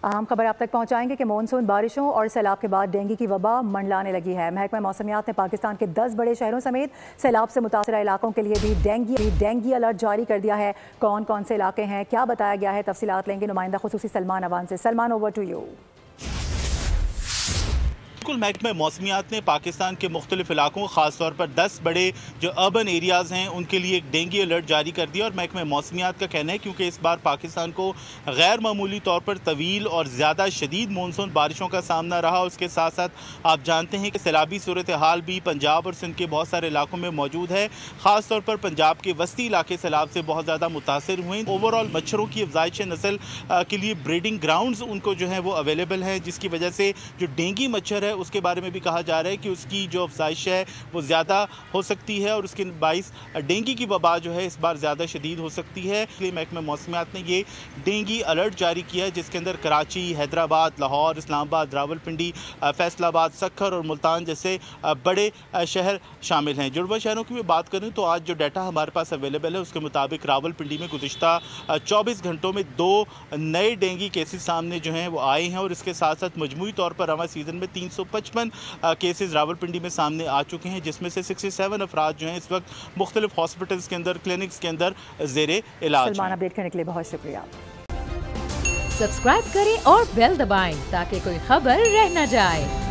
अहम खबर आप तक पहुंचाएंगे कि मानसून बारिशों और सैलाब के बाद डेंगू की वबा मंडलाने लगी है। महकमा मौसमियात ने पाकिस्तान के 10 बड़े शहरों समेत सैलाब से मुतासरा इलाकों के लिए भी डेंगू अलर्ट जारी कर दिया है। कौन कौन से इलाके हैं, क्या बताया गया है, तफसीलात लेंगे नुमाइंदा खुसूसी सलमान अवान से। Salman, over to you. बिल्कुल, महकमा मौसमियात ने पाकिस्तान के मुख्तलिफ इलाकों, ख़ासतौर पर 10 बड़े जो अर्बन एरियाज़ हैं उनके लिए एक डेंगू अलर्ट जारी कर दिया। और महकमा मौसमियात का कहना है क्योंकि इस बार पाकिस्तान को गैर मामूली तौर पर तवील और ज़्यादा शदीद मानसून बारिशों का सामना रहा। उसके साथ साथ आप जानते हैं कि सैलाबी सूरत हाल भी पंजाब और सिंध के बहुत सारे इलाकों में मौजूद है। ख़ासतौर पर पंजाब के वस्ती इलाके सैलाब से बहुत ज़्यादा मुतासर हुए। ओवरऑल मच्छरों की अफजाइश नस्ल के लिए ब्रीडिंग ग्राउंड्स उनको जो है वो अवेलेबल हैं, जिसकी वजह से जो डेंगू मच्छर है उसके बारे में भी कहा जा रहा है कि उसकी जो अफजाइश है वो ज़्यादा हो सकती है और उसके बाइस डेंगू की वबा जो है इस बार ज़्यादा शदीद हो सकती है। इसलिए महकमा मौसमियात ने ये डेंगू अलर्ट जारी किया है, जिसके अंदर कराची, हैदराबाद, लाहौर, इस्लामाबाद, रावलपिंडी, फैसलाबाद, सक्खर और मुल्तान जैसे बड़े शहर शामिल हैं। जुड़वा शहरों की भी बात करें तो आज जो डाटा हमारे पास अवेलेबल है उसके मुताबिक रावलपिंडी में गुज़िश्ता 24 घंटों में 2 नए डेंगू केसेस सामने जो हैं वो आए हैं और इसके साथ साथ मजमूई तौर पर रवां सीज़न में 355 केसेस रावलपिंडी में सामने आ चुके हैं, जिसमें से 67 अफराद जो हैं इस वक्त मुख्तलिफ हॉस्पिटल्स के अंदर, क्लिनिक्स के अंदर ज़ेरे इलाज। सलमान, अपडेट करने के लिए बहुत शुक्रिया। सब्सक्राइब करें और बेल दबाएं ताकि कोई खबर रह न जाए।